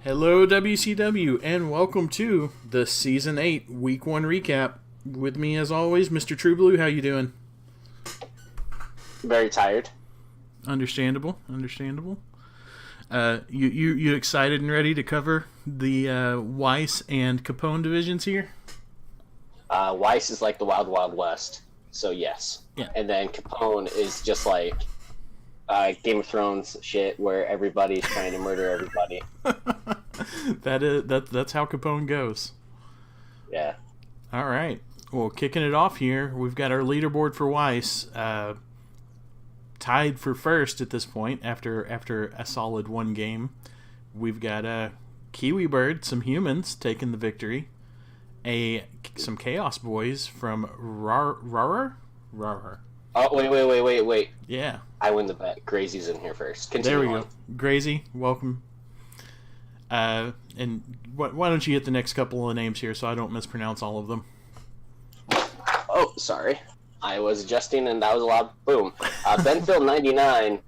Hello, WCW, and welcome to the Season 8 Week 1 recap. With me, as always, Mr. True Blue. How you doing? Very tired. Understandable. You excited and ready to cover the Weiss and Capone divisions here? Weiss is like the Wild Wild West, so yes. Yeah. And then Capone is just like Game of Thrones shit, where everybody's trying to murder everybody. That's how Capone goes. Yeah. All right. Well, kicking it off here, we've got our leaderboard for Weiss. Tied for first at this point after a solid one game. We've got Kiwi Bird, some humans taking the victory. Some Chaos Boys from Rar. Oh, wait. Yeah. I win the bet. Grazy's in here first. Continue There we on. go. Grazy, welcome. And why don't you hit the next couple of names here so I don't mispronounce all of them? Oh, sorry. I was adjusting and that was a loud boom. Benfield 99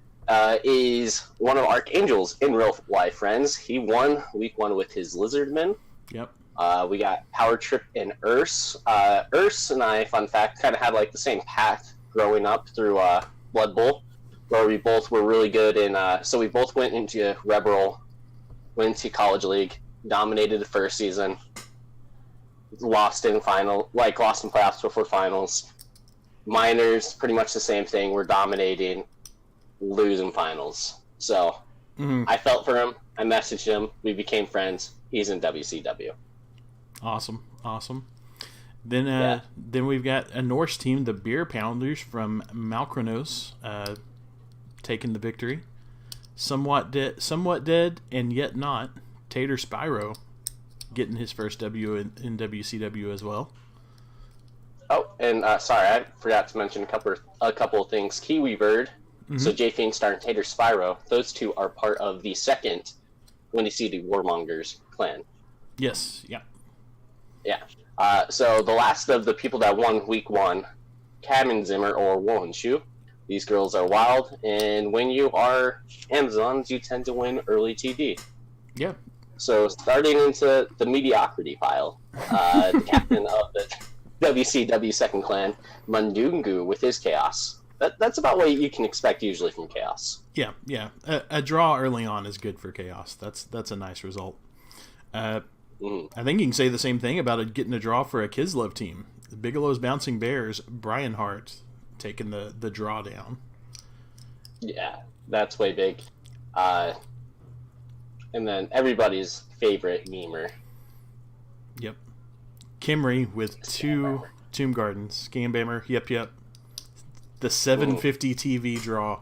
is one of Archangel's in real life friends. He won week 1 with his Lizardmen. Yep. We got Power Trip and Urs. Urs and I, fun fact, kind of had like the same path growing up through Blood Bowl, where we both were really good. And so we both went into Rebel, went into College League, dominated the first season, lost in playoffs before finals. Minors, pretty much the same thing. We're dominating, losing finals. So I felt for him. I messaged him. We became friends. He's in WCW. Awesome. Then we've got a Norse team, the Beer Pounders from Malkranos, taking the victory. Somewhat dead, and yet not. Tater Spyro getting his first W in WCW as well. Oh, and sorry, I forgot to mention a couple of things. Kiwi Bird, so Jay Fienstar and Tater Spyro, those two are part of the second Windy City Warmongers clan. Yes, yeah. Yeah. So the last of the people that won week 1, Cabin Zimmer or Wohenshu. These girls are wild, and when you are Amazons, you tend to win early TD. Yep. So starting into the mediocrity pile, the captain of the WCW second clan, Mundungu, with his Chaos. That's about what you can expect usually from Chaos. Yeah. A draw early on is good for Chaos. That's a nice result. I think you can say the same thing about getting a draw for a Kislev team. The Bigelow's Bouncing Bears, Brian Hart taking the draw down. Yeah, that's way big. And then everybody's favorite memer. Yep. Kimry with 2 Tomb Gardens. Scambammer, yep. The 750 TV draw.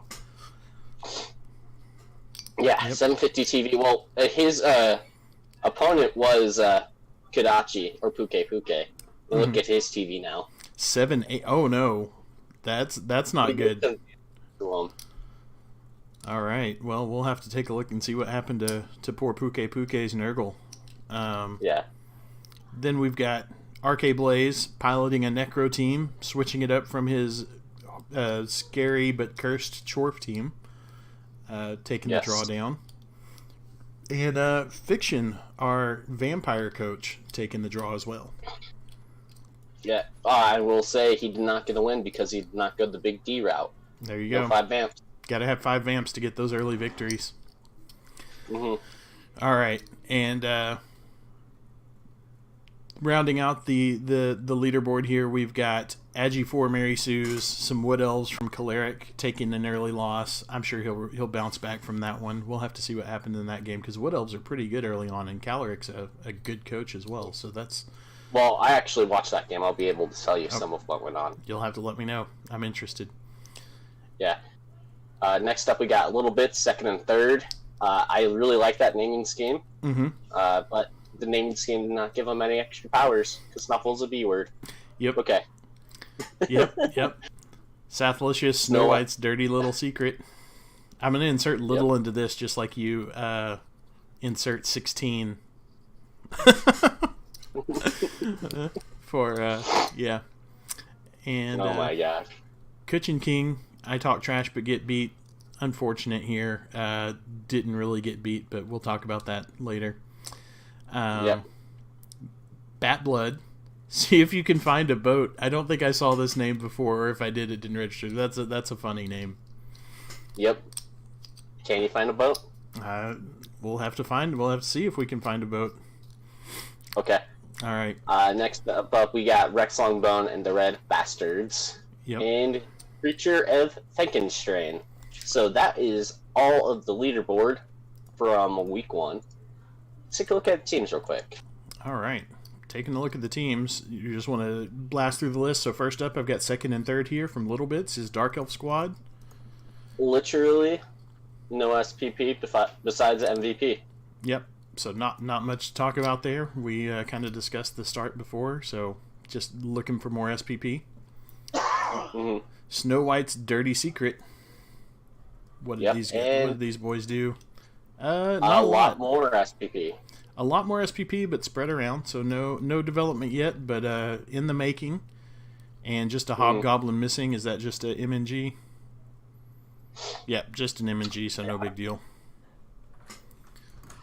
Yeah, yep. 750 TV. Well, his opponent was Kodachi or Puke. Look at his TV now. 7-8. Oh no, that's not good. All right. Well, we'll have to take a look and see what happened to poor Puke's Nurgle. Yeah. Then we've got RK Blaze piloting a Necro team, switching it up from his scary but cursed Chorf team, taking the drawdown. And Fiction, our vampire coach, taking the draw as well. Yeah, I will say he did not get a win because he did not go the big D route. There you go. 5 vamps. Got to have 5 vamps to get those early victories. All right, and rounding out the leaderboard here, we've got Agi4 Mary Sue's, some Wood Elves from Caleric taking an early loss. I'm sure he'll bounce back from that one. We'll have to see what happened in that game because Wood Elves are pretty good early on, and Caleric's a good coach as well. So that's. Well, I actually watched that game. I'll be able to tell you some of what went on. You'll have to let me know. I'm interested. Yeah. Next up, we got Little Bits, second and third. I really like that naming scheme. But the naming scheme did not give them any extra powers because Snuffle's a B word. Yep. Okay. Yep. Sathlicious, Snow White's dirty little secret. I'm going to insert little into this just like you insert 16. And oh my gosh. Kutchin King, I talk trash but get beat. unfortunate here. Didn't really get beat, but we'll talk about that later. Bat Blood. See if you can find a boat. I don't think I saw this name before, or if I did, it didn't register. That's a funny name. Yep. Can you find a boat? We'll have to see if we can find a boat. Okay. All right. Next up, we got Rex Longbone and the Red Bastards. Yep. And Creature of Frankenstein. So that is all of the leaderboard from week 1. Let's take a look at the teams real quick. All right. Taking a look at the teams, you just want to blast through the list. So first up, I've got second and third here from Little Bits is Dark Elf Squad. Literally no SPP besides the MVP. Yep. So not much to talk about there. We kind of discussed the start before, so just looking for more SPP. Mm-hmm. Snow White's Dirty Secret. What did these boys do? Not a lot more SPP. A lot more SPP, but spread around. So no development yet, but in the making. And just a Hobgoblin missing. Is that just a MNG? Yep, just an MNG, so no big deal.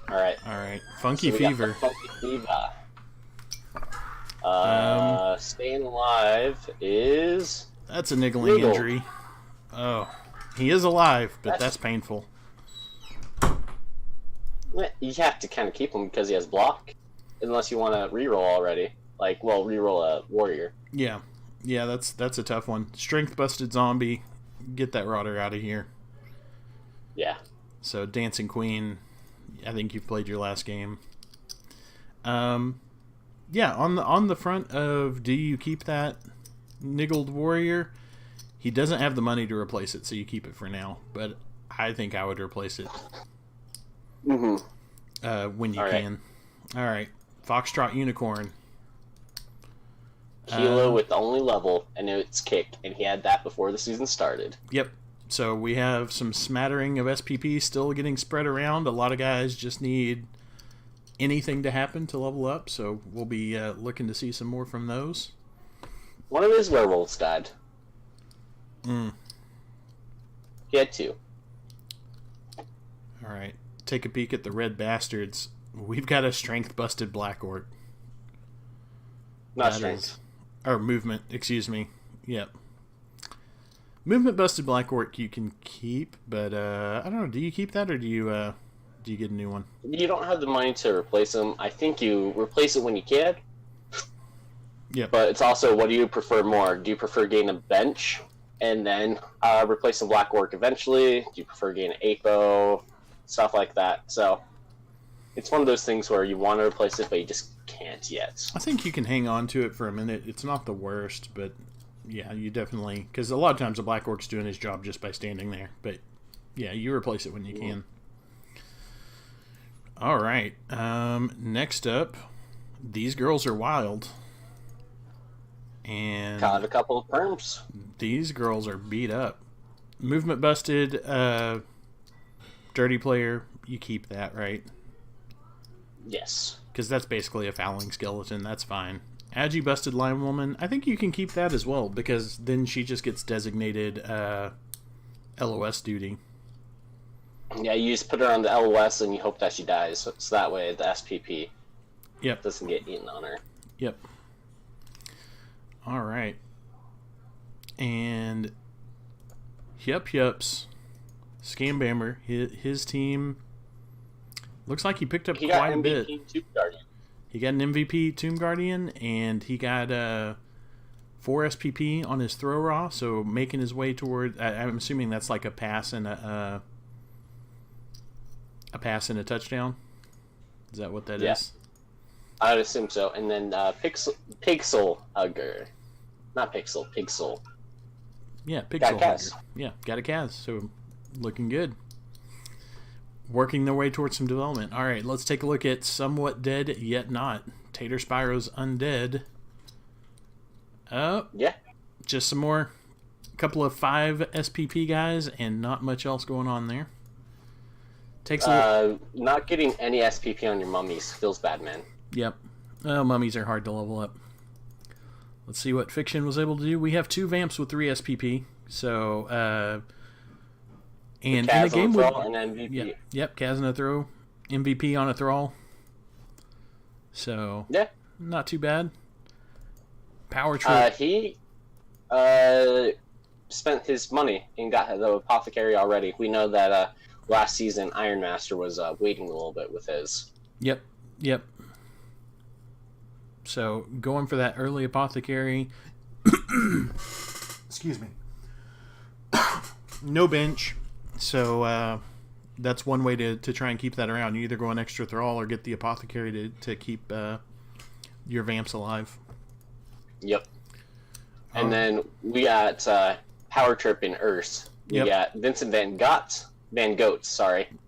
All right. Funky Fever. Funky Fever. Staying alive is... That's a niggling injury. Oh, he is alive, but that's painful. You have to kind of keep him because he has block, unless you want to reroll already. Reroll a warrior. Yeah, that's a tough one. Strength busted zombie. Get that rotter out of here. Yeah. So Dancing Queen, I think you've played your last game. Yeah, on the front of do you keep that niggled warrior? He doesn't have the money to replace it, so you keep it for now. But I think I would replace it. Mm-hmm. When you can. All right. Foxtrot Unicorn. Kilo with the only level, and it's kick, and he had that before the season started. Yep. So we have some smattering of SPP still getting spread around. A lot of guys just need anything to happen to level up, so we'll be looking to see some more from those. One of his werewolves died. He had 2. All right. Take a peek at the Red Bastards. We've got a strength busted Black Orc. Not strength. Or movement, excuse me. Yep. Movement busted Black Orc you can keep, but I don't know. Do you keep that or do you get a new one? You don't have the money to replace him. I think you replace it when you can. Yeah. But it's also, what do you prefer more? Do you prefer getting a bench and then replace the Black Orc eventually? Do you prefer getting an APO? Stuff like that. So it's one of those things where you want to replace it, but you just can't yet. I think you can hang on to it for a minute. It's not the worst, but yeah, you definitely... Because a lot of times the Black Orc's doing his job just by standing there. But yeah, you replace it when you can. All right. Next up, These Girls Are Wild. And Got a couple of perms. These girls are beat up. Movement busted, dirty player, you keep that, right? Yes. Because that's basically a fouling skeleton, that's fine. Agi busted Lime Woman, I think you can keep that as well, because then she just gets designated LOS duty. Yeah, you just put her on the LOS and you hope that she dies, so that way the SPP doesn't get eaten on her. Yep. All right. And Yups. Scambammer, his team looks like he picked up quite a bit. He got an MVP Tomb Guardian, and he got 4 SPP on his throw raw, so making his way toward. I'm assuming that's like a pass and a touchdown. Is that what that is? I would assume so. And then Pixel Hugger, not Pixel, Pixel. Yeah, Pixel Hugger. Yeah, got a Kaz. So looking good. Working their way towards some development. All right, let's take a look at Somewhat Dead Yet Not. Tater Spyro's Undead. Yeah. Just some more. Couple of 5 SPP guys and not much else going on there. Takes not getting any SPP on your mummies feels bad, man. Yep. Mummies are hard to level up. Let's see what Fiction was able to do. We have 2 Vamps with 3 SPP. So, And Kaz in a game on a with throw and MVP. Yep, Kaz on a throw, MVP on a thrall. So Yeah. not too bad. Power trip. He spent his money and got the apothecary already. We know that last season Iron Master was waiting a little bit with his. Yep. So going for that early apothecary. Excuse me. No bench. So that's one way to try and keep that around. You either go an extra thrall or get the apothecary to keep your vamps alive. Yep. And then we got Power Trip in Urs. We got Vincent Van Goats,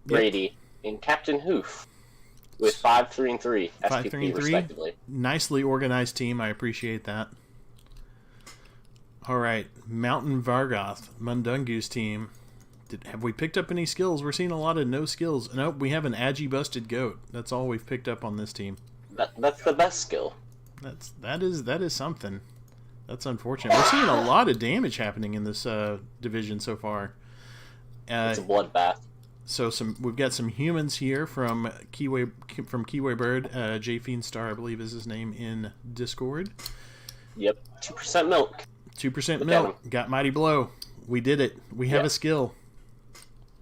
Brady, and Captain Hoof with 5, 3, and 3 SPP respectively. Nicely organized team. I appreciate that. All right, Mountain Vargoth, Mundungu's team. Have we picked up any skills? We're seeing a lot of no skills. Nope, we have an Agi busted goat. That's all we've picked up on this team. That's the best skill. That is something. That's unfortunate. We're seeing a lot of damage happening in this division so far. It's a bloodbath. So we've got some humans here from Kiwi Bird. J Fiendstar, I believe, is his name in Discord. Yep, 2% milk. 2% milk. Got Mighty Blow. We did it. We have a skill.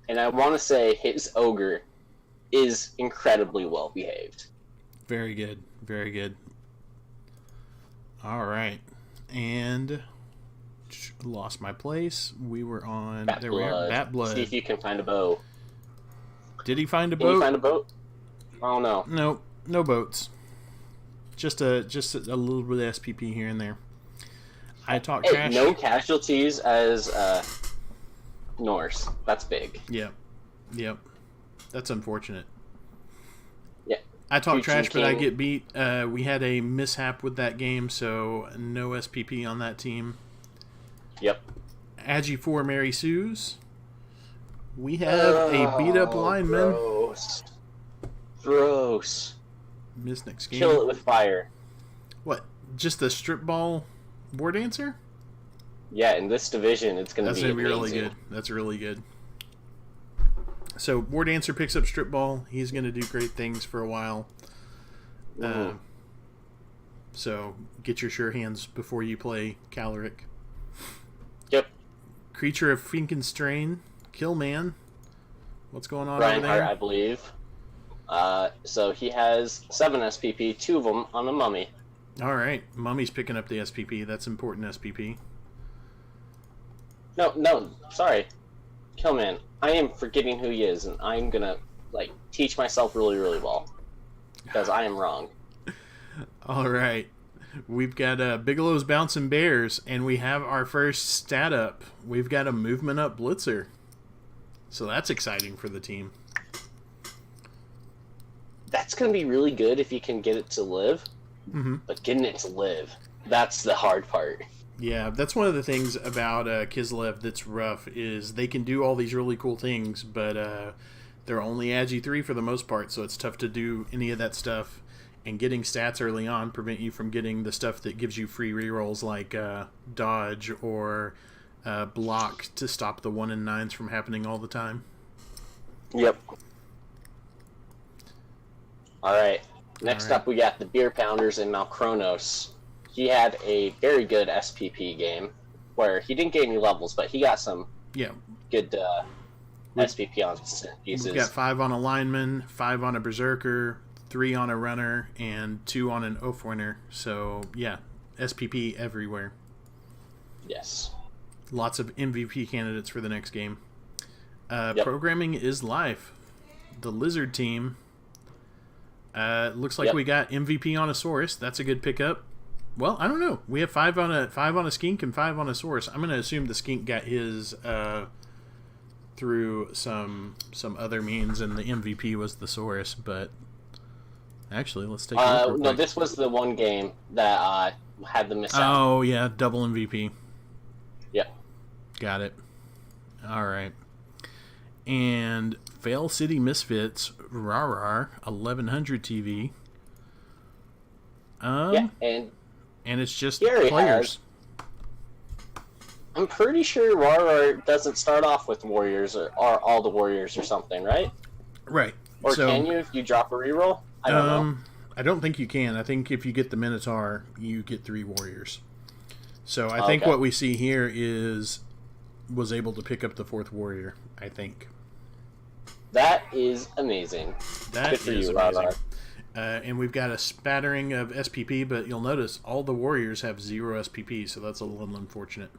And I want to say his ogre is incredibly well behaved. Very good. Very good. All right. And lost my place. We were on... Bat Blood. Bat Blood. See if you can find a bow. Did he find a boat? Did he find a boat? Oh, no. Nope. No boats. Just a little bit of SPP here and there. I talk trash. No casualties as Norse. That's big. Yep. That's unfortunate. Yeah. I talk trash, but I get beat. We had a mishap with that game, so no SPP on that team. Yep. Agi 4 Mary Sue's. We have a beat-up lineman. Gross. Missed next game. Kill it with fire. What? Just the strip ball war dancer? Yeah, in this division, it's going to be amazing. Really good. That's really good. So, war dancer picks up strip ball. He's going to do great things for a while. So, get your sure hands before you play Caloric. Yep. Creature of Finkenstrain. Killman. What's going on over Reinhardt, there? I believe. So he has 7 SPP, 2 of them on the mummy. All right. Mummy's picking up the SPP. That's important SPP. No, sorry. Killman, I am forgetting who he is, and I'm going to teach myself really, really well. Because I am wrong. All right. We've got Bigelow's Bouncing Bears, and we have our first stat up. We've got a movement up blitzer. So that's exciting for the team. That's going to be really good if you can get it to live. Mm-hmm. But getting it to live, that's the hard part. Yeah, that's one of the things about Kislev that's rough is they can do all these really cool things, but they're only Agi 3 for the most part, so it's tough to do any of that stuff. And getting stats early on prevent you from getting the stuff that gives you free rerolls like dodge or block to stop the 1 and 9s from happening all the time. Yep. Alright. Next up we got the Beer Pounders and Malchronos. He had a very good SPP game where he didn't get any levels, but he got some good SPP on pieces. We've got 5 on a lineman, 5 on a berserker, 3 on a runner, and 2 on an oath winner. So, yeah, SPP everywhere. Yes. Lots of MVP candidates for the next game. Programming is live. The Lizard team. Looks like we got MVP on a Saurus. That's a good pickup. Well, I don't know. We have 5 on a skink and 5 on a Saurus. I'm going to assume the skink got his through some other means, and the MVP was the Saurus. But actually, let's take a look. No, this was the one game that had the mishap. Oh yeah, double MVP. Yep. Got it. All right. And Fail City Misfits, Rarar, 1100 TV. And it's just Gary players. I'm pretty sure RAR doesn't start off with Warriors or all the Warriors or something, right? Right. Or So, can you if you drop a reroll? I don't know. I don't think you can. I think if you get the Minotaur, you get 3 Warriors. So I think what we see here was able to pick up the 4th Warrior, I think. That is amazing. That Good for is you, amazing. RAR. And we've got a spattering of SPP, but you'll notice all the Warriors have 0 SPP, so that's a little unfortunate.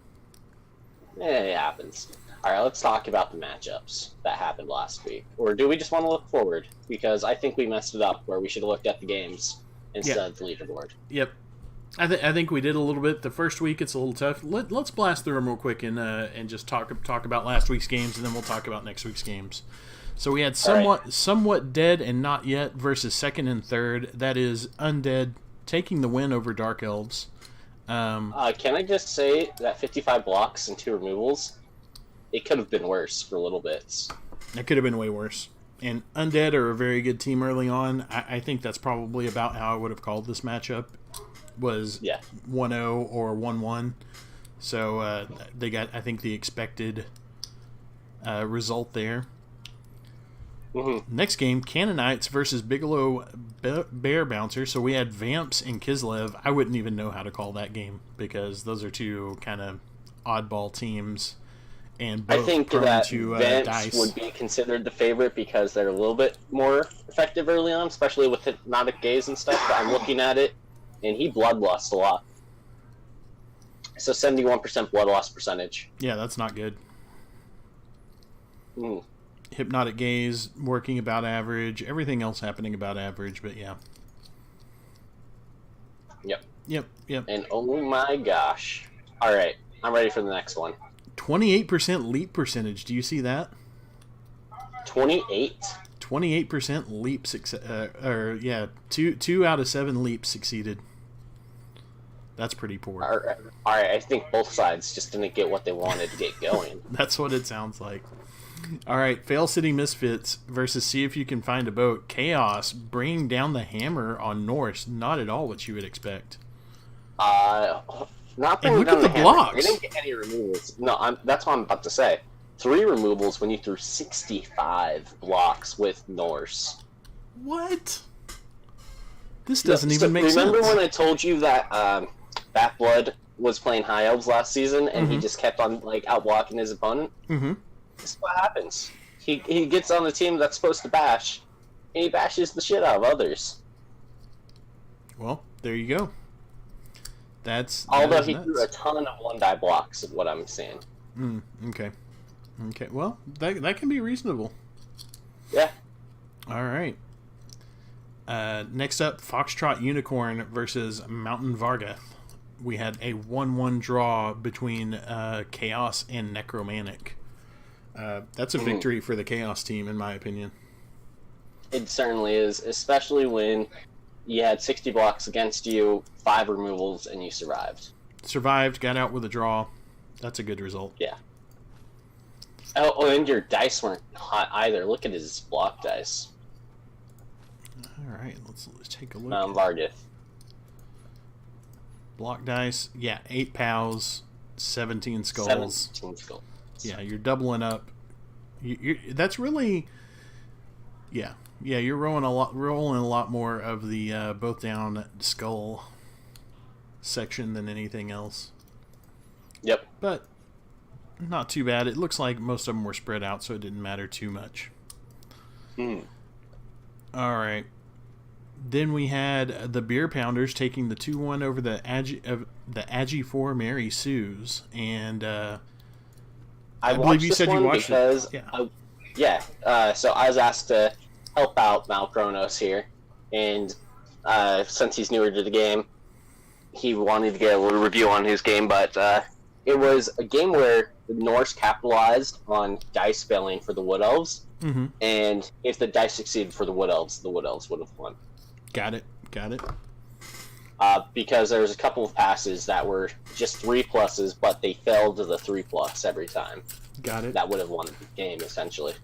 It happens. All right, let's talk about the matchups that happened last week. Or do we just want to look forward? Because I think we messed it up where we should have looked at the games instead of the leaderboard. Yep. I think we did a little bit. The first week, it's a little tough. Let's blast through them real quick and just talk about last week's games, and then we'll talk about next week's games. So we had somewhat dead and not yet versus second and third. That is Undead taking the win over Dark Elves. Can I just say that 55 blocks and 2 removals, it could have been worse for little bits. It could have been way worse. And Undead are a very good team early on. I think that's probably about how I would have called this matchup. Was 1-0 or 1-1. So they got, I think, the expected result there. Mm-hmm. Next game, Cannonites versus Bigelow Bear Bouncer. So we had Vamps and Kislev. I wouldn't even know how to call that game because those are 2 kind of oddball teams. And both I think prone that to, Vamps dice. would be considered the favorite because they're a little bit more effective early on, especially with hypnotic gaze and stuff. But I'm looking at it, and he bloodlust a lot. So 71% blood loss percentage. Yeah, that's not good. Mm. Hypnotic gaze working about average. Everything else happening about average, but yeah. Yep. And oh my gosh. All right, I'm ready for the next one. 28% leap percentage. Do you see that? 28? 28% leap two out of 7 leaps succeeded. That's pretty poor. All right, I think both sides just didn't get what they wanted to get going. That's what it sounds like. All right, Fail City Misfits versus See If You Can Find a Boat. Chaos bringing down the hammer on Norse. Not at all what you would expect. Not and bringing look down at the hammer. blocks. They didn't get any removals. No, that's what I'm about to say. 3 removals when you threw 65 blocks with Norse. What? This doesn't even make sense. Remember when I told you that Bat Blood was playing High Elves last season and he just kept on outblocking his opponent? Mm-hmm. This is what happens. He gets on the team that's supposed to bash, and he bashes the shit out of others. Well, there you go. Although he threw a ton of 1-die blocks, is what I'm saying. Okay. Well, that can be reasonable. Yeah. All right. Next up, Foxtrot Unicorn versus Mountain Vargoth. We had a 1-1 draw between Chaos and Necromantic. That's a victory for the Chaos team, in my opinion. It certainly is, especially when you had 60 blocks against you, 5 removals, and you survived. Got out with a draw. That's a good result. Yeah. Oh, and your dice weren't hot either. Look at his block dice. All right, let's take a look. Vargoth. Block dice, 8 POWs, 17 skulls. 17 skulls. Yeah, you're doubling up. That's really, you're rolling a lot more of the both down skull section than anything else. Yep. But not too bad. It looks like most of them were spread out, so it didn't matter too much. All right. Then we had the Beer Pounders taking the 2-1 over the Agi 4 Mary Sue's, and I believe you said you watched because, it. So I was asked to help out Malchronos here, and since he's newer to the game, he wanted to get a little review on his game, but it was a game where the Norse capitalized on dice failing for the Wood Elves, and if the dice succeeded for the Wood Elves would have won. Got it. Because there was a couple of passes that were just 3+, but they failed to the 3+ every time. Got it. That would have won the game, essentially.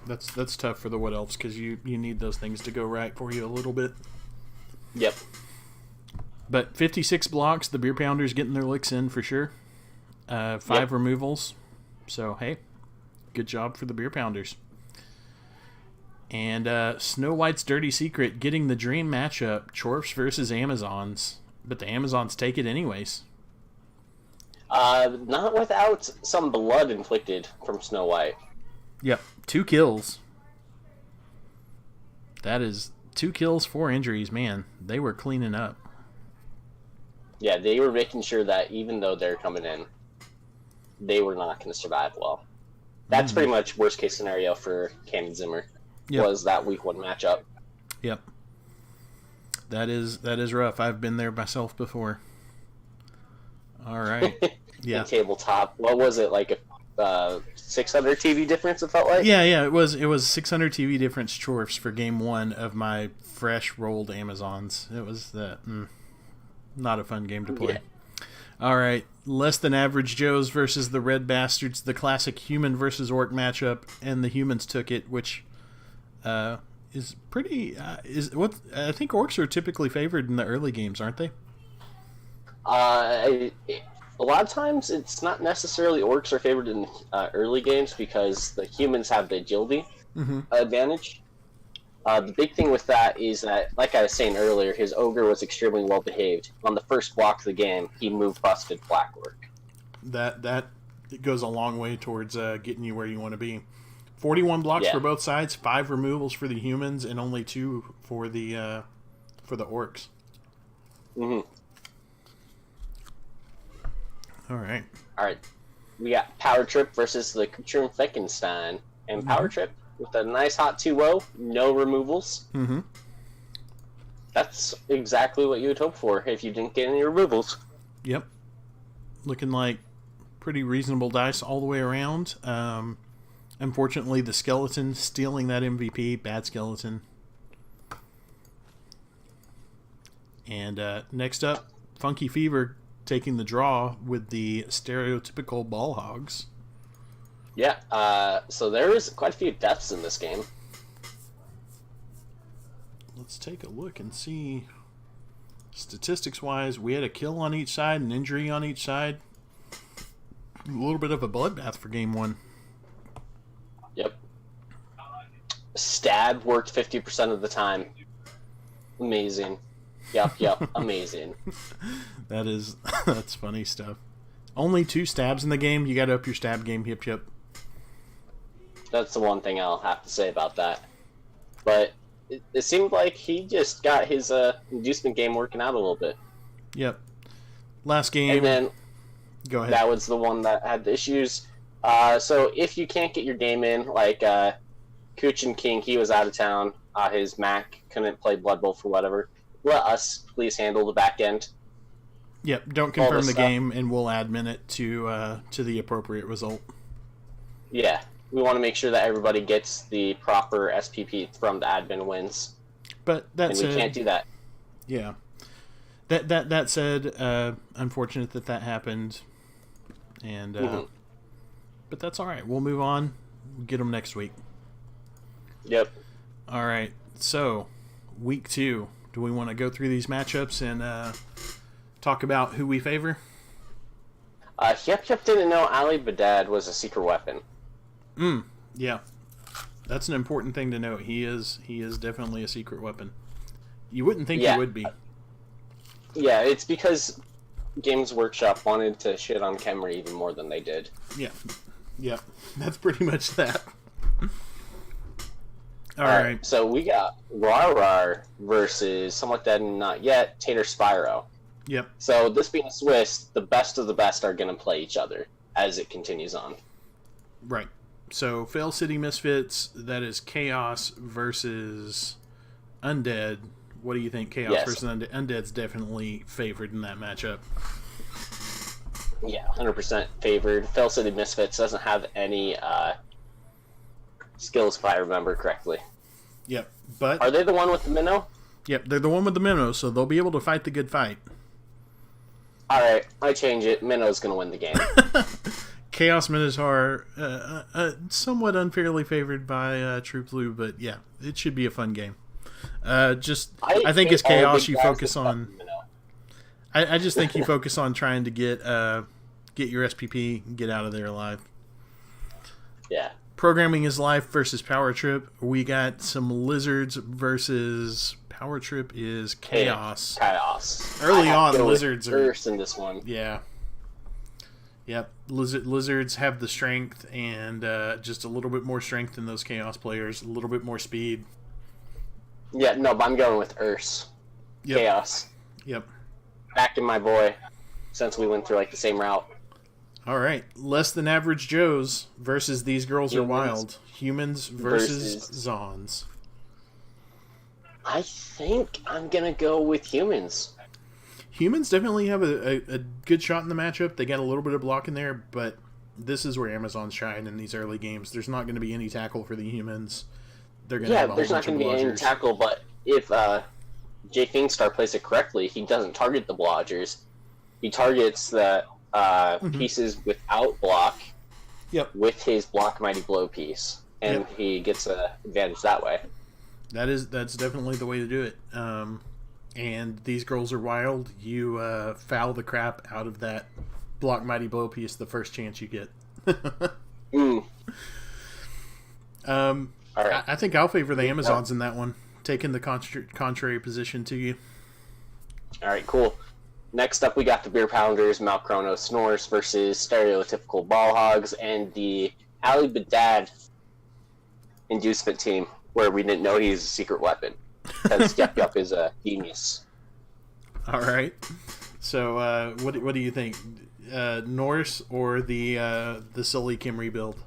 That's tough for the Wood Elves because you need those things to go right for you a little bit. Yep. But 56 blocks, the Beer Pounders getting their licks in for sure. 5 removals. So, hey, good job for the Beer Pounders. And Snow White's Dirty Secret getting the dream matchup, Chorfs versus Amazons. But the Amazons take it anyways. Not without some blood inflicted from Snow White. Yep, 2 kills. That is 2 kills, 4 injuries. Man, they were cleaning up. Yeah, they were making sure that even though they're coming in, they were not going to survive well. That's pretty much worst case scenario for Cam and Zimmer. Yep. Was that week 1 matchup. Yep. That is rough. I've been there myself before. All right. Yeah. In tabletop. What was it, like a 600 TV difference, it felt like? Yeah. It was 600 TV difference Chorfs for game 1 of my fresh rolled Amazons. It was not a fun game to play. Yeah. All right. Less Than Average Joes versus the Red Bastards, the classic human versus orc matchup, and the humans took it, which is pretty. I think orcs are typically favored in the early games, aren't they? A lot of times, it's not necessarily orcs are favored in early games because the humans have the agility advantage. The big thing with that is that, like I was saying earlier, his ogre was extremely well behaved. On the first block of the game, he move busted black orc. That goes a long way towards getting you where you want to be. 41 blocks for both sides, 5 removals for the humans, and only 2 for the orcs. Mm-hmm. All right. We got Power Trip versus the Kutrum Feckenstein. And Power Trip with a nice hot 2-0, no removals. Mm-hmm. That's exactly what you would hope for if you didn't get any removals. Yep. Looking like pretty reasonable dice all the way around. Unfortunately, the skeleton stealing that MVP. Bad skeleton. And next up, Funky Fever taking the draw with the stereotypical ball hogs. Yeah, so there is quite a few deaths in this game. Let's take a look and see. Statistics-wise, we had a kill on each side, an injury on each side. A little bit of a bloodbath for game 1. Yep. Stab worked 50% of the time. Amazing. Yep, amazing. That's funny stuff. Only 2 stabs in the game. You got to up your stab game. Yep. That's the one thing I'll have to say about that. But it seemed like he just got his inducement game working out a little bit. Yep. Last game. And then go ahead. That was the one that had the issues. So if you can't get your game in, like Cooch and King, he was out of town. His Mac couldn't play Blood Bowl for whatever. Let us please handle the back end. Yep, don't confirm the game, and we'll admin it to the appropriate result. Yeah, we want to make sure that everybody gets the proper SPP from the admin wins. But we can't do that. Yeah. That said, unfortunate that happened, and but that's all right. We'll move on. We'll get them next week. Yep. All right. So, week 2. Do we want to go through these matchups and talk about who we favor? Yep didn't know Ali Badad was a secret weapon. Yeah. That's an important thing to note. He is definitely a secret weapon. You wouldn't think he would be. Yeah, it's because Games Workshop wanted to shit on Kemri even more than they did. Yeah. That's pretty much that. All right. So we got Rar versus Somewhat Dead and Not Yet, Tater Spyro. Yep. So this being a Swiss, the best of the best are going to play each other as it continues on. Right. So Fail City Misfits, that is Chaos versus Undead. What do you think? Chaos versus Undead? Undead's definitely favored in that matchup. Yeah, 100% favored. Fail City Misfits doesn't have any skills, if I remember correctly. Yep, but are they the one with the minnow? Yep, they're the one with the minnow, so they'll be able to fight the good fight. All right, I change it. Minnow's going to win the game. Chaos Minotaur, somewhat unfairly favored by True Blue, but yeah, it should be a fun game. I think as Chaos, you focus on. I just think you focus on trying to get get your SPP, and get out of there alive. Yeah. Programming is Life versus Power Trip. We got some Lizards versus Power Trip is Chaos. Chaos. Early on, Lizards are first in this one. Yeah. Yep. Lizards have the strength and just a little bit more strength than those Chaos players. A little bit more speed. Yeah, no, but I'm going with Urs. Yep. Chaos. Yep. Backing my boy, since we went through like the same route. All right. Less Than Average Joes versus These Girls Are Wild. Humans versus Zons. I think I'm going to go with Humans. Humans definitely have a good shot in the matchup. They got a little bit of block in there, but this is where Amazons shine in these early games. There's not going to be any tackle for the Humans. They're going to have a there's not going to be any tackle, but if Jay Fingstar plays it correctly, he doesn't target the blodgers. He targets the pieces without block with his Block Mighty Blow piece, and he gets an advantage that way. That's definitely the way to do it. And These Girls Are Wild, you foul the crap out of that Block Mighty Blow piece the first chance you get. All right. I think I'll favor the Amazons in that one, taking the contrary position to you. All right, cool. Next up, we got the Beer Pounders, Malchrono Snores versus Stereotypical Ball Hogs and the Ali Badad inducement team, where we didn't know he's a secret weapon. Because Yup Yup is a genius. All right. So, what do you think, Norse or the Sully Kim rebuild?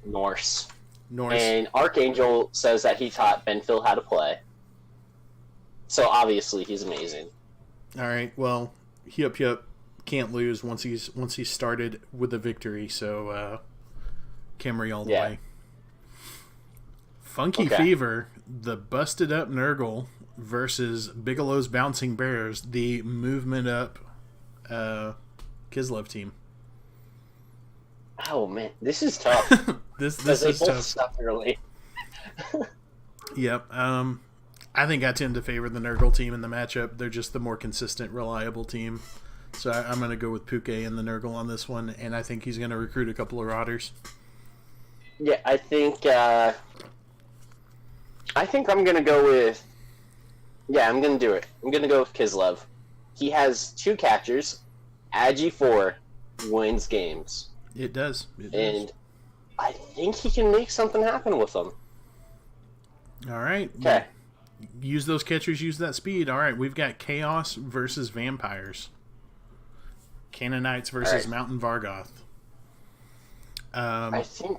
Norse. And Archangel says that he taught Ben Phil how to play. So obviously he's amazing. All right. Well, Yup Yup can't lose once he's started with a victory. So Camry all the way. Funky Fever, the busted up Nurgle versus Bigelow's Bouncing Bears, the movement up Kislev team. Oh man, this is tough. this is tough. Stuff early. Yep. I think I tend to favor the Nurgle team in the matchup. They're just the more consistent, reliable team. So I'm going to go with Puke and the Nurgle on this one, and I think he's going to recruit a couple of Rotters. Yeah, I think I'm going to go with... Yeah, I'm going to do it. I'm going to go with Kislev. He has 2 catchers. Agi 4 wins games. It does. And I think he can make something happen with them. All right. Okay. Use those catchers, use that speed. All right, we've got Chaos versus Vampires. Canaanites versus Mountain Vargoth. I think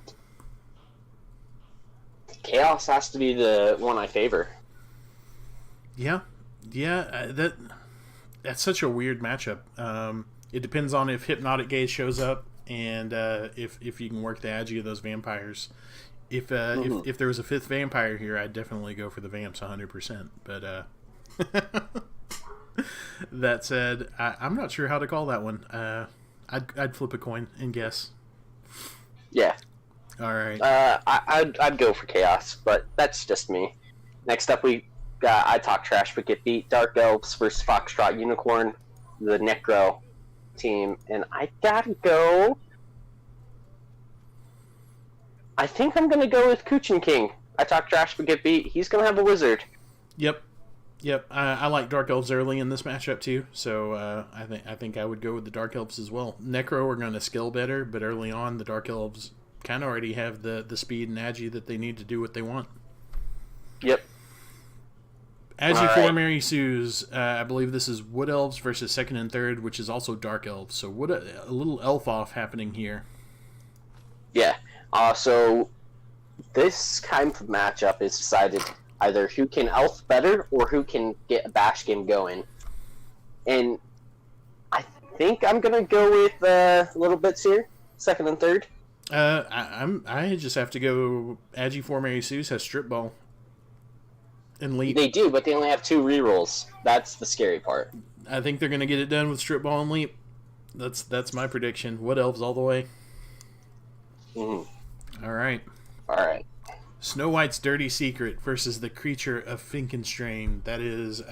Chaos has to be the one I favor. Yeah. That's such a weird matchup. It depends on if Hypnotic Gaze shows up and if you can work the agi of those vampires. If there was a 5th vampire here, I'd definitely go for the vamps 100%. But that said, I'm not sure how to call that one. I'd flip a coin and guess. Yeah. All right. I'd go for Chaos, but that's just me. Next up, we got I Talk Trash but Get Beat, Dark Elves versus Foxtrot Unicorn, the Necro team, and I gotta go. I think I'm gonna go with Kuchin King. I Talk Trash but Get Beat. He's gonna have a wizard. Yep. I like Dark Elves early in this matchup too, so I think I would go with the Dark Elves as well. Necro are gonna skill better, but early on the Dark Elves kind of already have the speed and agi that they need to do what they want. Yep. Agi for Mary Sue's, I believe this is Wood Elves versus 2nd and 3rd, which is also Dark Elves. So what a little elf off happening here. Yeah. So this kind of matchup is decided either who can elf better or who can get a bash game going. And I think I'm gonna go with Little Bits here, 2nd and 3rd. I just have to go. Agi for Mary Sue's has Strip Ball and Leap. They do, but they only have 2 rerolls. That's the scary part. I think they're gonna get it done with Strip Ball and Leap. That's my prediction. Wood Elves all the way. Mm-hmm. All right. Snow White's Dirty Secret versus the Creature of Finkenstrain. That is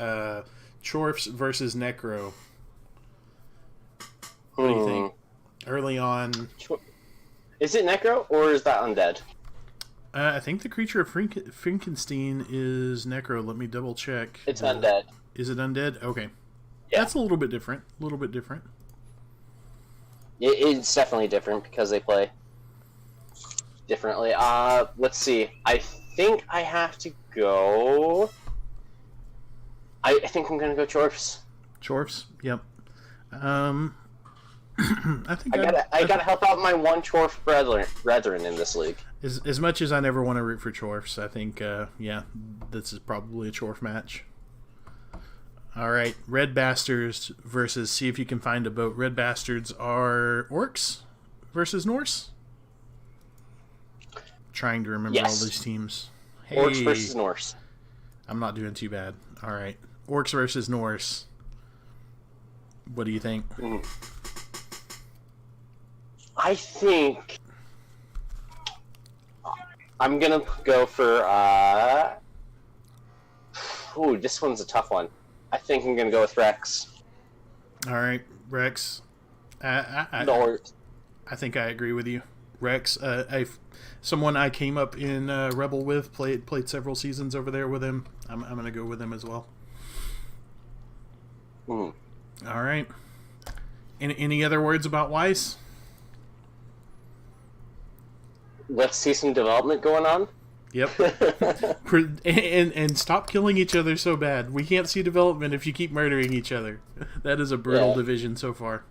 Chorfs versus Necro. What do you think? Early on. Is it Necro or is that Undead? I think the creature of Frankenstein is Necro. Let me double check. It's Undead. Is it Undead? Okay. Yeah. That's a little bit different. A little bit different. It's definitely different because they play differently. Let's see. I think I have to go... I think I'm going to go Chorfs. Chorfs? Yep. I gotta help out my one Chorf brethren in this league. As much as I never want to root for Chorfs, I think, this is probably a Chorf match. All right, Red Bastards versus see if you can find a boat. Red Bastards are Orcs versus Norse. Trying to remember all these teams. Hey, Orcs versus Norse. I'm not doing too bad. All right, Orcs versus Norse. What do you think? I think I'm gonna go for. Ooh, this one's a tough one. I think I'm gonna go with Rex. All right, Rex. I think I agree with you. Rex, someone I came up in Rebel with, played several seasons over there with him. I'm gonna go with him as well. All right. Any other words about Weiss? Let's see some development going on. Yep. and stop killing each other so bad. We can't see development if you keep murdering each other. That is a brutal division so far.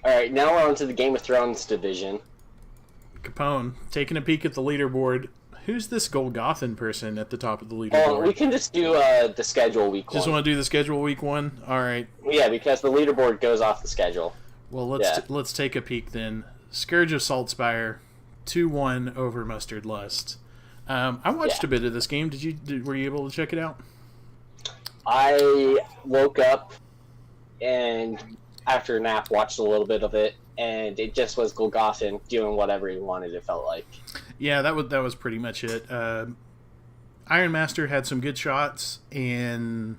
All right, now we're on to the Game of Thrones division. Capone, taking a peek at the leaderboard. Who's this Golgothan person at the top of the leaderboard? Oh, we can just do the schedule week 1. Just want to do the schedule week 1? All right. Yeah, because the leaderboard goes off the schedule. Well, let's take a peek then. Scourge of Saltspire, 2-1 over Mustard Lust. I watched a bit of this game. Were you able to check it out? I woke up and after a nap watched a little bit of it, and it just was Golgothan doing whatever he wanted, it felt like. Yeah, that was pretty much it. Iron Master had some good shots, and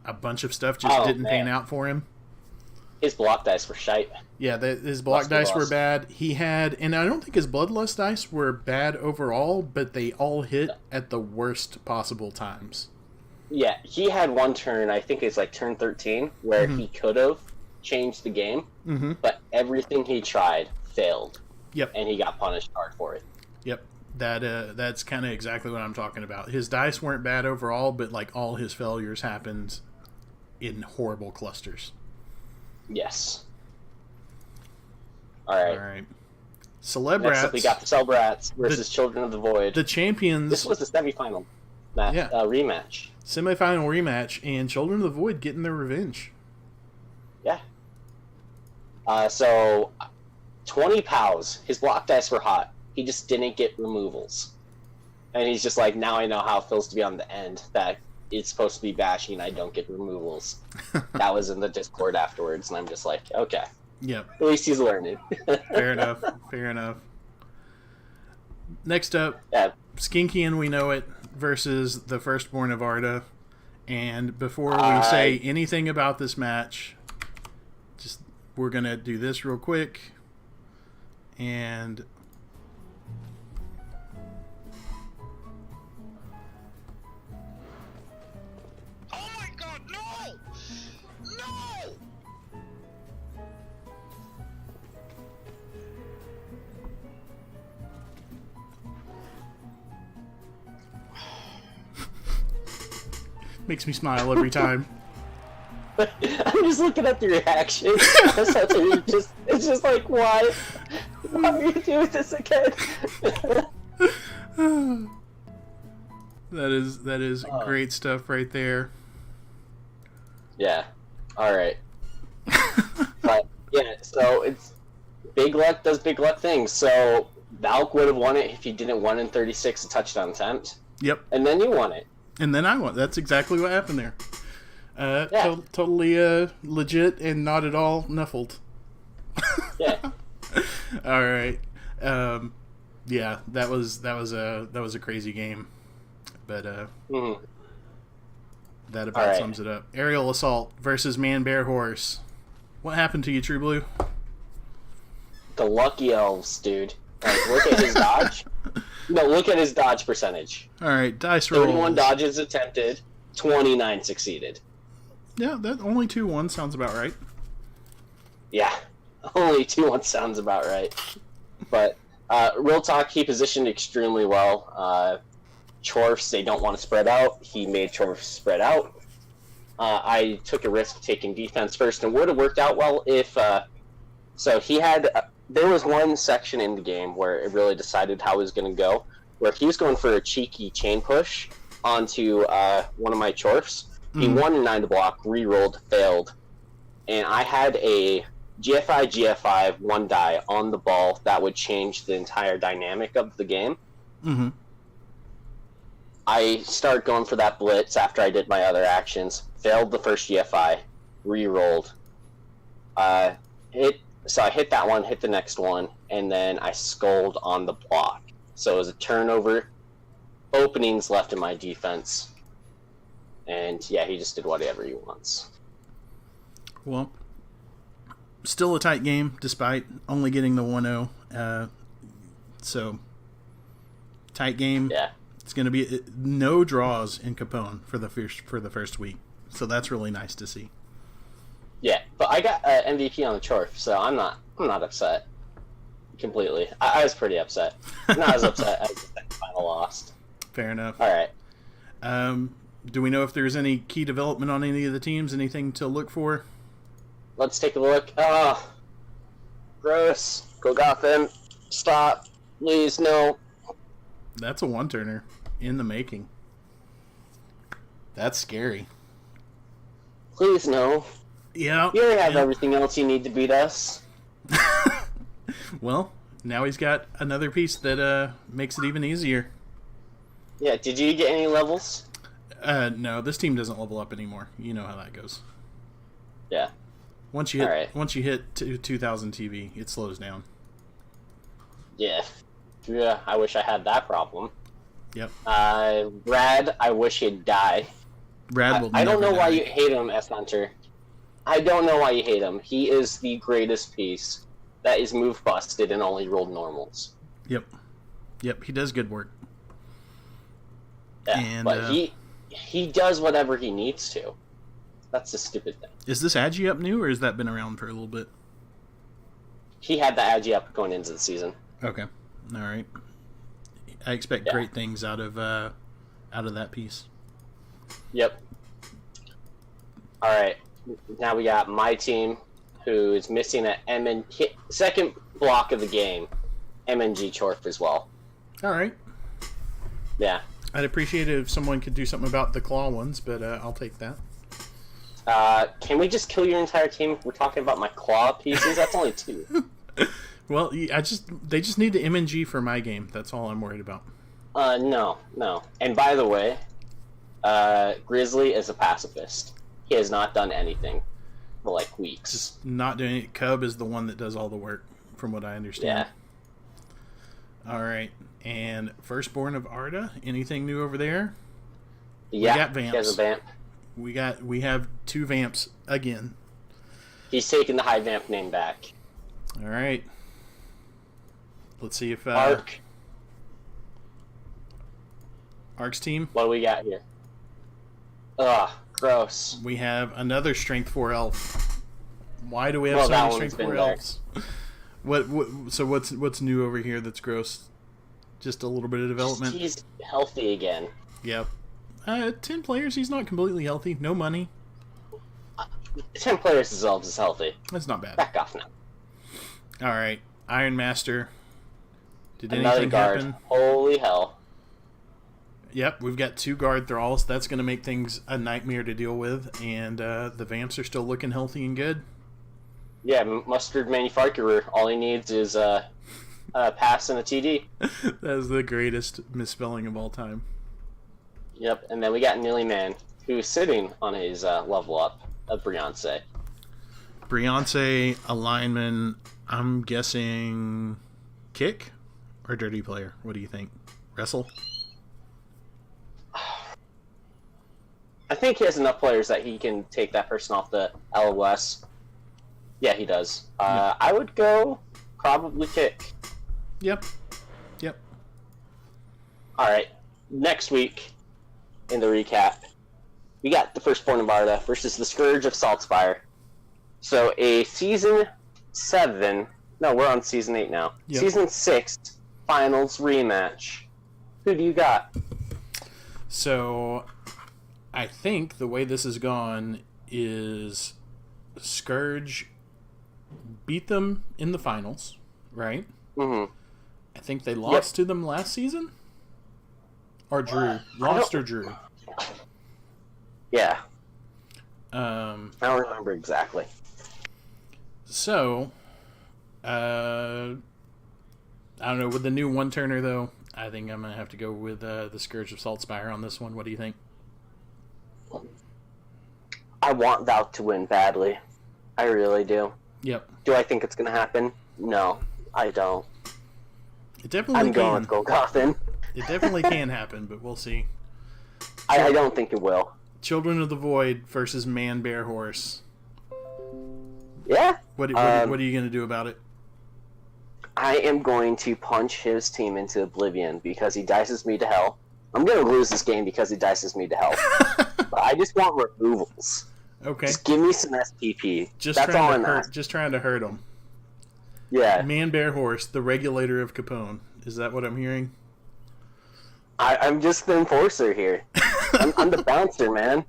a bunch of stuff just didn't pan out for him. His block dice were shite. Yeah, his block dice were bad. He had, and I don't think his Bloodlust dice were bad overall, but they all hit at the worst possible times. Yeah, he had one turn, I think it's like turn 13, where he could have changed the game, but everything he tried failed. Yep. And he got punished hard for it. Yep. That's kind of exactly what I'm talking about. His dice weren't bad overall, but like all his failures happened in horrible clusters. Yes. All right. Celebrats. Next up, we got the Celebrats versus Children of the Void. The champions. This was the semifinal rematch. Semifinal rematch, and Children of the Void getting their revenge. Yeah. So, 20 POWs. His block dice were hot. He just didn't get removals. And he's just like, now I know how it feels to be on the end. That it's supposed to be bashing and I don't get removals. That was in the Discord afterwards, and I'm just like, okay. Yep. At least he's learning. Fair enough. Fair enough. Next up, Skinky and We Know It versus the Firstborn of Arda. And before we say anything about this match, we're going to do this real quick. And... Oh my god, no! No! Makes me smile every time. I'm just looking at the reaction. It's just like, why? Why are you doing this again? That is great stuff right there. Yeah. All right. But yeah, so it's Big Luck does Big Luck things. So Valk would have won it if he didn't 1 in 36 a touchdown attempt. Yep. And then you won it. And then I won. That's exactly what happened there. Totally legit and not at all nuffled. Yeah. All right. Yeah, that was a crazy game. But That about sums it up. Aerial Assault versus Man Bear Horse. What happened to you, True Blue? The Lucky Elves, dude. Like, look at his dodge. No, look at his dodge percentage. All right, dice rolls. 31 dodges attempted, 29 succeeded. Yeah, that only 2-1 sounds about right. Yeah, only 2-1 sounds about right. But real talk, he positioned extremely well. Chorfs, they don't want to spread out. He made Chorfs spread out. I took a risk taking defense first, and would have worked out well if. So he had. There was one section in the game where it really decided how it was going to go, where he was going for a cheeky chain push onto one of my Chorfs. He won a 9 to block, re-rolled, failed, and I had a GFI 1 die on the ball that would change the entire dynamic of the game. Mm-hmm. I started going for that blitz after I did my other actions, failed the first GFI, re-rolled. So I hit that one, hit the next one, and then I scolded on the block. So it was a turnover, openings left in my defense, and yeah, he just did whatever he wants. Well, still a tight game despite only getting the 1-0. So, tight game. Yeah. It's going to be no draws in Capone for the first week. So that's really nice to see. Yeah, but I got MVP on the Chorf, so I'm not upset completely. I was pretty upset. Not as upset as the final lost. Fair enough. All right. Do we know if there's any key development on any of the teams? Anything to look for? Let's take a look. Oh, gross. Go Gotham. Stop. Please, no. That's a one-turner in the making. That's scary. Please, no. Yeah. You already have everything else you need to beat us. Well, now he's got another piece that makes it even easier. Yeah, did you get any levels? No, this team doesn't level up anymore. You know how that goes. Yeah. Once you hit 2000 TV, it slows down. Yeah. Yeah, I wish I had that problem. Yep. Brad, I wish he'd die. Brad will I don't know die. why you hate him, S. Hunter. I don't know why you hate him. He is the greatest piece that is move busted and only rolled normals. Yep, he does good work. Yeah, and, but he does whatever he needs to. That's the stupid thing. Is this Agi up new, or has that been around for a little bit? He had the Agi up going into the season. Okay, all right. I expect great things out of that piece. Yep. All right. Now we got my team, who is missing an second block of the game, MNG Chorf as well. All right. Yeah. I'd appreciate it if someone could do something about the claw ones, but I'll take that. Can we just kill your entire team if we're talking about my claw pieces? That's only 2. Well, they just need the MNG for my game. That's all I'm worried about. No. And by the way, Grizzly is a pacifist. He has not done anything for like weeks. Just not doing it. Cub is the one that does all the work, from what I understand. Yeah. All right. And Firstborn of Arda, anything new over there? Yeah, we got Vamps. He has a vamp. We have 2 Vamps again. He's taking the high vamp name back. All right. Let's see if Ark's team. What do we got here? Ugh, gross. We have another Strength 4 elf. Why do we have so many Strength 4 elves? What's new over here that's gross? Just a little bit of development. He's healthy again. Yep. 10 players. He's not completely healthy. No money. 10 players as elves is healthy. That's not bad. Back off now. All right, Iron Master. Did Another anything guard. happen? Holy hell. Yep, we've got 2 guard thralls. That's going to make things a nightmare to deal with. And the Vamps are still looking healthy and good. Yeah, Mustard Manufacturer. All he needs is a pass and a TD. That is the greatest misspelling of all time. Yep, and then we got Nilly Man, who's sitting on his level up of Beyonce. Beyonce, a lineman, I'm guessing kick or dirty player? What do you think? Wrestle? I think he has enough players that he can take that person off the LOS. Yeah, he does. I would go probably kick. Yep. All right. Next week, in the recap, we got the Firstborn of Barda versus the Scourge of Saltspire. So a Season 7... No, we're on Season 8 now. Yep. Season 6 Finals rematch. Who do you got? So, I think the way this has gone is Scourge beat them in the finals, right? Mm-hmm. I think they lost to them last season? Or drew. Lost or drew. Yeah. I I don't remember exactly. So, I don't know. With the new one-turner, though, I think I'm going to have to go with the Scourge of Saltspire on this one. What do you think? I want Valk to win badly. I really do. Yep. Do I think it's going to happen? No, I don't. It definitely I'm going can. with Golgothan. It definitely can happen, but we'll see. I don't think it will. Children of the Void versus Man Bear Horse. Yeah? What are you going to do about it? I am going to punch his team into oblivion because he dices me to hell. I'm going to lose this game because he dices me to hell. But I just want removals. Okay. Just give me some SPP. That's all I'm asking. Just trying to hurt him. Yeah. Man Bear Horse, the regulator of Capone. Is that what I'm hearing? I'm just the enforcer here. I'm the bouncer, man.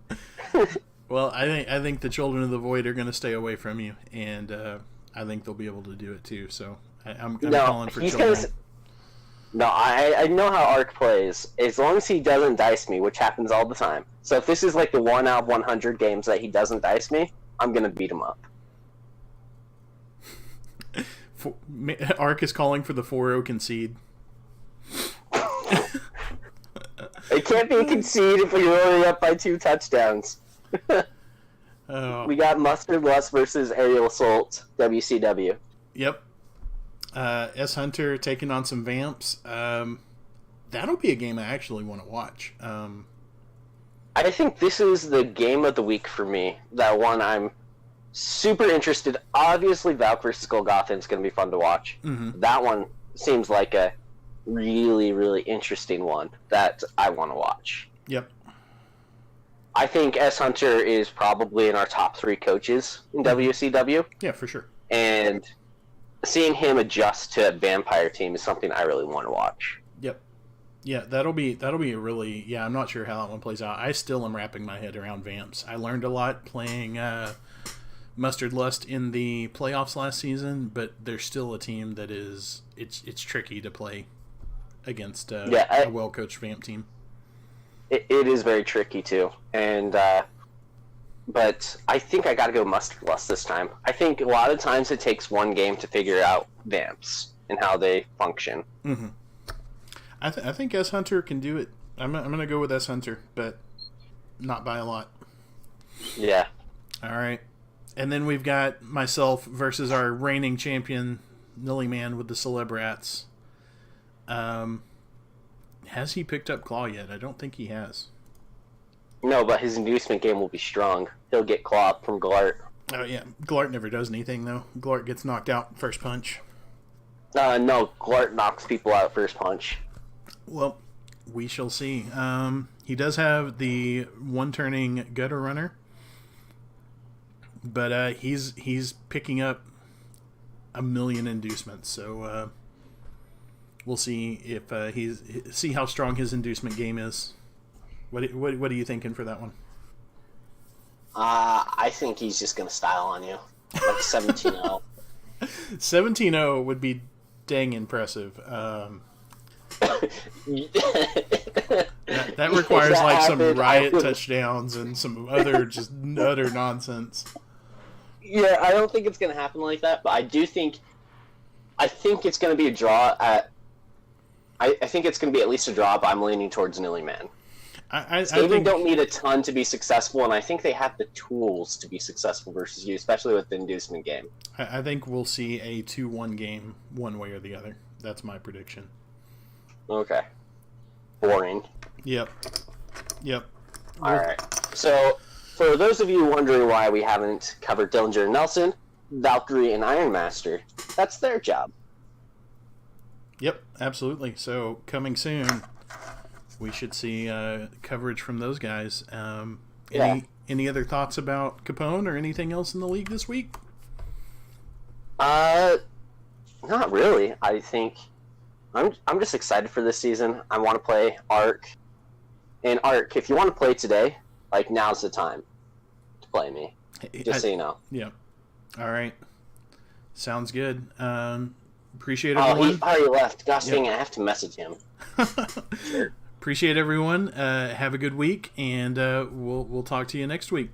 Well, I think the Children of the Void are going to stay away from you, and I think they'll be able to do it too. So I'm calling for Children. No, I know how Ark plays. As long as he doesn't dice me, which happens all the time. So if this is like the 1 out of 100 games that he doesn't dice me, I'm going to beat him up. Ark is calling for the 4-0 concede. It can't be a concede if we're only up by 2 touchdowns. We got Mustard Lust versus Aerial Assault, WCW. Yep. S. Hunter taking on some Vamps. That'll be a game I actually want to watch. I think this is the game of the week for me. That one I'm super interested. Obviously, Valk versus Golgotha is going to be fun to watch. Mm-hmm. That one seems like a really, really interesting one that I want to watch. Yep. I think S. Hunter is probably in our top 3 coaches in WCW. Yeah, for sure. And seeing him adjust to a vampire team is something I really want to watch. Yep. Yeah, that'll be a really... Yeah, I'm not sure how that one plays out. I still am wrapping my head around Vamps. I learned a lot playing Mustard Lust in the playoffs last season, but they're still a team that is... It's tricky to play against a well-coached Vamp team. It is very tricky, too. And... But I think I got to go Mustard Lust this time. I think a lot of times it takes one game to figure out Vamps and how they function. Mm-hmm. I think S. Hunter can do it. I'm going to go with S. Hunter, but not by a lot. Yeah. All right. And then we've got myself versus our reigning champion, Nilly Man, with the Celebrats. Has he picked up Claw yet? I don't think he has. No, but his inducement game will be strong. He'll get Claw up from Glart. Oh, yeah. Glart never does anything, though. Glart gets knocked out first punch. No, Glart knocks people out first punch. Well, we shall see. He does have the one-turning Gutter Runner, but he's picking up 1 million inducements, so we'll see if see how strong his inducement game is. What are you thinking for that one? I think he's just going to style on you. Like 17-0. 17-0 would be dang impressive. That requires like some riot touchdowns and some other just utter nonsense. Yeah, I don't think it's going to happen like that, but I think it's going to be a draw at... I think it's going to be at least a draw, but I'm leaning towards Nilly Man. I think don't need a ton to be successful, and I think they have the tools to be successful versus you, especially with the inducement game. I think we'll see a 2-1 game one way or the other. That's my prediction. Okay. Boring. Yep. All right. So, for those of you wondering why we haven't covered Dillinger and Nelson, Valkyrie and Ironmaster, that's their job. Yep, absolutely. So, coming soon, we should see coverage from those guys. Any other thoughts about Capone or anything else in the league this week? Not really. I think I'm just excited for this season. I want to play Arc. And Arc, if you want to play today, like, now's the time to play me. Just so you know. Yeah. All right. Sounds good. Appreciate everyone. He left. Gosh dang it, I have to message him. Sure. Appreciate everyone. Have a good week, and we'll talk to you next week.